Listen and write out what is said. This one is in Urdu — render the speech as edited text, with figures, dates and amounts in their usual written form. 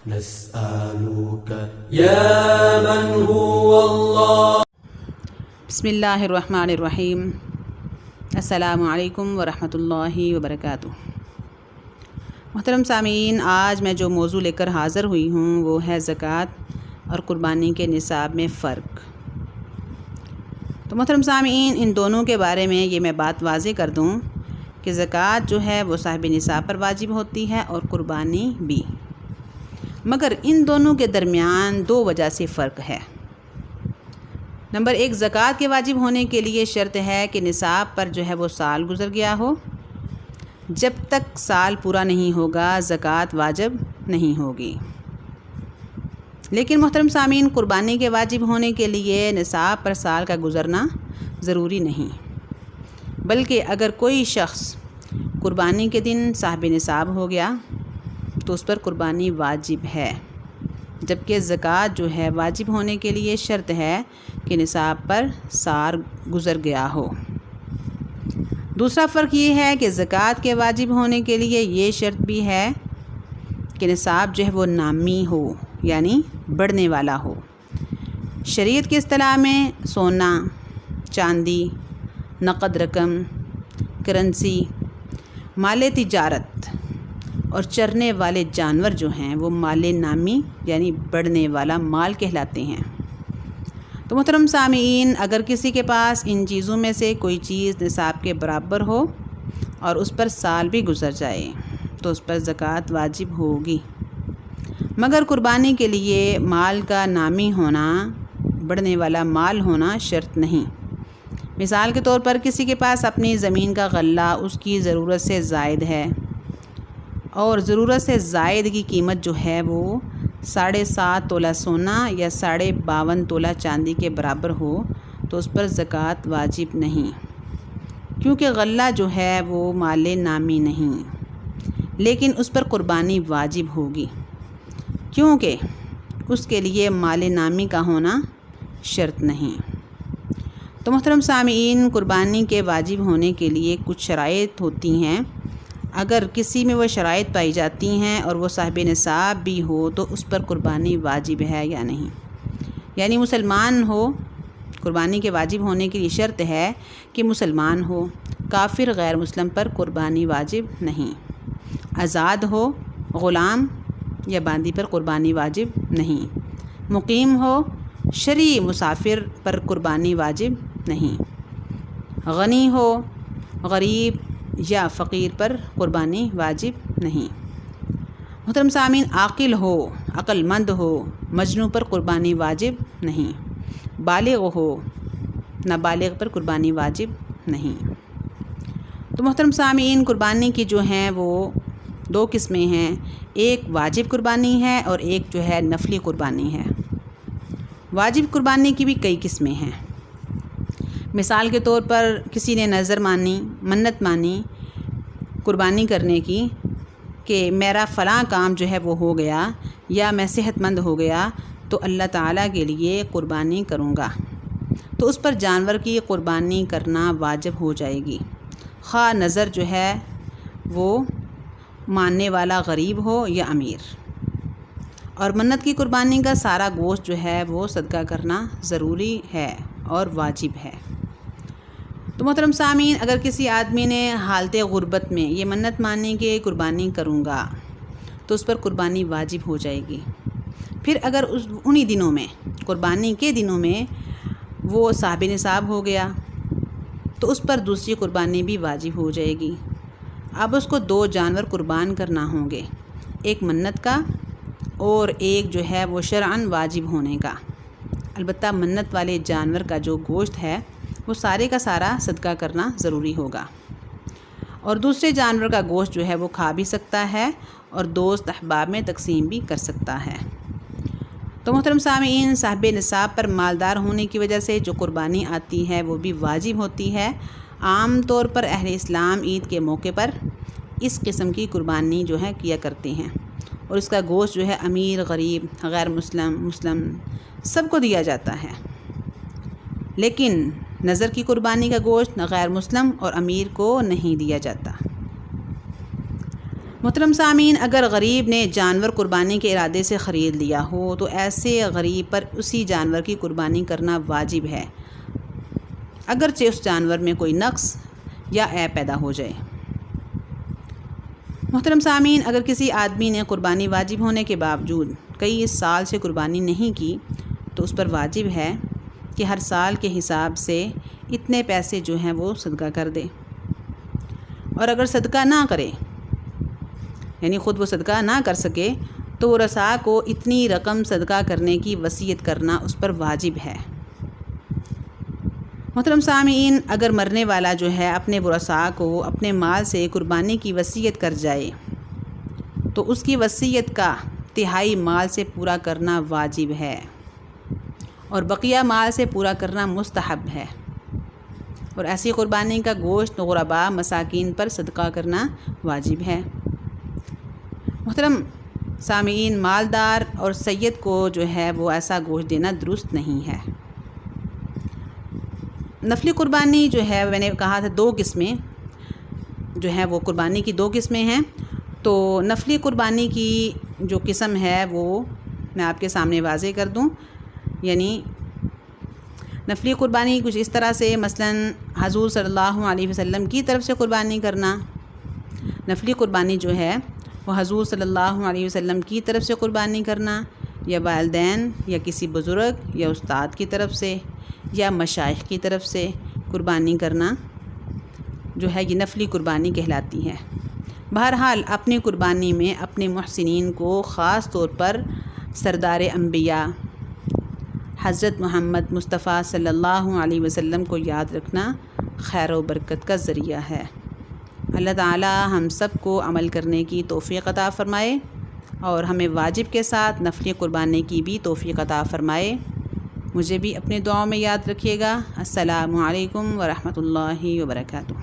نسألك يا من هو الله. بسم اللہ الرحمن الرحیم. السلام علیکم ورحمۃ اللہ وبرکاتہ. محترم سامعین، آج میں جو موضوع لے کر حاضر ہوئی ہوں وہ ہے زکوٰۃ اور قربانی کے نصاب میں فرق. تو محترم سامعین، ان دونوں کے بارے میں یہ میں بات واضح کر دوں کہ زکوٰۃ جو ہے وہ صاحب نصاب پر واجب ہوتی ہے اور قربانی بھی، مگر ان دونوں کے درمیان دو وجہ سے فرق ہے. نمبر ایک، زکوٰۃ کے واجب ہونے کے لیے شرط ہے کہ نصاب پر جو ہے وہ سال گزر گیا ہو. جب تک سال پورا نہیں ہوگا زکوٰۃ واجب نہیں ہوگی. لیکن محترم سامعین، قربانی کے واجب ہونے کے لیے نصاب پر سال کا گزرنا ضروری نہیں، بلکہ اگر کوئی شخص قربانی کے دن صاحب نصاب ہو گیا تو اس پر قربانی واجب ہے، جبکہ زکوٰۃ جو ہے واجب ہونے کے لیے شرط ہے کہ نصاب پر سال گزر گیا ہو. دوسرا فرق یہ ہے کہ زکوٰۃ کے واجب ہونے کے لیے یہ شرط بھی ہے کہ نصاب جو ہے وہ نامی ہو، یعنی بڑھنے والا ہو. شریعت کی اصطلاح میں سونا، چاندی، نقد رقم، کرنسی، مال تجارت اور چرنے والے جانور جو ہیں وہ مال نامی یعنی بڑھنے والا مال کہلاتے ہیں. تو محترم سامعین، اگر کسی کے پاس ان چیزوں میں سے کوئی چیز نصاب کے برابر ہو اور اس پر سال بھی گزر جائے تو اس پر زکوٰۃ واجب ہوگی، مگر قربانی کے لیے مال کا نامی ہونا، بڑھنے والا مال ہونا شرط نہیں. مثال کے طور پر کسی کے پاس اپنی زمین کا غلہ اس کی ضرورت سے زائد ہے اور ضرورت سے زائد کی قیمت جو ہے وہ 7.5 تولہ سونا یا 52.5 تولہ چاندی کے برابر ہو تو اس پر زکوٰۃ واجب نہیں، کیونکہ غلہ جو ہے وہ مال نامی نہیں. لیکن اس پر قربانی واجب ہوگی کیونکہ اس کے لیے مال نامی کا ہونا شرط نہیں. تو محترم سامعین، قربانی کے واجب ہونے کے لیے کچھ شرائط ہوتی ہیں. اگر کسی میں وہ شرائط پائی جاتی ہیں اور وہ صاحب نصاب بھی ہو تو اس پر قربانی واجب ہے یا نہیں. یعنی مسلمان ہو، قربانی کے واجب ہونے کے لیے شرط ہے کہ مسلمان ہو. کافر غیر مسلم پر قربانی واجب نہیں. آزاد ہو، غلام یا باندی پر قربانی واجب نہیں. مقیم ہو، شرعی مسافر پر قربانی واجب نہیں. غنی ہو، غریب یا فقیر پر قربانی واجب نہیں. محترم سامعین، عاقل ہو، عقل مند ہو، مجنون پر قربانی واجب نہیں. بالغ ہو، نابالغ پر قربانی واجب نہیں. تو محترم سامعین، قربانی کی جو ہیں وہ دو قسمیں ہیں. ایک واجب قربانی ہے اور ایک جو ہے نفلی قربانی ہے. واجب قربانی کی بھی کئی قسمیں ہیں. مثال کے طور پر کسی نے نظر مانی، منت مانی قربانی کرنے کی کہ میرا فلاں کام جو ہے وہ ہو گیا یا میں صحت مند ہو گیا تو اللہ تعالیٰ کے لیے قربانی کروں گا، تو اس پر جانور کی قربانی کرنا واجب ہو جائے گی، خواہ نظر جو ہے وہ ماننے والا غریب ہو یا امیر. اور منت کی قربانی کا سارا گوشت جو ہے وہ صدقہ کرنا ضروری ہے اور واجب ہے. تو محترم سامعین، اگر کسی آدمی نے حالت غربت میں یہ منت مانی کہ قربانی کروں گا تو اس پر قربانی واجب ہو جائے گی. پھر اگر انہی دنوں میں، قربانی کے دنوں میں وہ صاحب نصاب ہو گیا تو اس پر دوسری قربانی بھی واجب ہو جائے گی. اب اس کو 2 جانور قربان کرنا ہوں گے، ایک منت کا اور ایک جو ہے وہ شرعاً واجب ہونے کا. البتہ منت والے جانور کا جو گوشت ہے وہ سارے کا سارا صدقہ کرنا ضروری ہوگا، اور دوسرے جانور کا گوشت جو ہے وہ کھا بھی سکتا ہے اور دوست احباب میں تقسیم بھی کر سکتا ہے. تو محترم سامعین، صاحب نصاب پر مالدار ہونے کی وجہ سے جو قربانی آتی ہے وہ بھی واجب ہوتی ہے. عام طور پر اہل اسلام عید کے موقع پر اس قسم کی قربانی جو ہے کیا کرتے ہیں، اور اس کا گوشت جو ہے امیر، غریب، غیر مسلم، مسلم سب کو دیا جاتا ہے. لیکن نظر کی قربانی کا گوشت غیر مسلم اور امیر کو نہیں دیا جاتا. محترم سامعین، اگر غریب نے جانور قربانی کے ارادے سے خرید لیا ہو تو ایسے غریب پر اسی جانور کی قربانی کرنا واجب ہے، اگرچہ اس جانور میں کوئی نقص یا عیب پیدا ہو جائے۔ محترم سامعین، اگر کسی آدمی نے قربانی واجب ہونے کے باوجود کئی سال سے قربانی نہیں کی تو اس پر واجب ہے کہ ہر سال کے حساب سے اتنے پیسے جو ہیں وہ صدقہ کر دے، اور اگر صدقہ نہ کرے، یعنی خود وہ صدقہ نہ کر سکے، تو ورثاء کو اتنی رقم صدقہ کرنے کی وصیت کرنا اس پر واجب ہے۔ محترم سامعین، اگر مرنے والا جو ہے اپنے ورثاء کو اپنے مال سے قربانی کی وصیت کر جائے تو اس کی وصیت کا تہائی مال سے پورا کرنا واجب ہے، اور بقیہ مال سے پورا کرنا مستحب ہے، اور ایسی قربانی کا گوشت غرباء مساکین پر صدقہ کرنا واجب ہے۔ محترم سامعین، مالدار اور سید کو جو ہے وہ ایسا گوشت دینا درست نہیں ہے۔ نفلی قربانی جو ہے، میں نے کہا تھا 2 قسمیں جو ہے وہ قربانی کی 2 قسمیں ہیں، تو نفلی قربانی کی جو قسم ہے وہ میں آپ کے سامنے واضح کر دوں۔ یعنی نفلی قربانی کچھ اس طرح سے، مثلا حضور صلی اللہ علیہ وسلم کی طرف سے قربانی کرنا۔ نفلی قربانی جو ہے وہ حضور صلی اللہ علیہ وسلم کی طرف سے قربانی کرنا، یا والدین یا کسی بزرگ یا استاد کی طرف سے یا مشائخ کی طرف سے قربانی کرنا جو ہے یہ نفلی قربانی کہلاتی ہے۔ بہرحال اپنی قربانی میں اپنے محسنین کو خاص طور پر سردار انبیاء حضرت محمد مصطفیٰ صلی اللہ علیہ وسلم کو یاد رکھنا خیر و برکت کا ذریعہ ہے۔ اللہ تعالی ہم سب کو عمل کرنے کی توفیق عطا فرمائے، اور ہمیں واجب کے ساتھ نفلی قربانی کی بھی توفیق عطا فرمائے۔ مجھے بھی اپنے دعاؤں میں یاد رکھیے گا۔ السلام علیکم ورحمۃ اللہ وبرکاتہ۔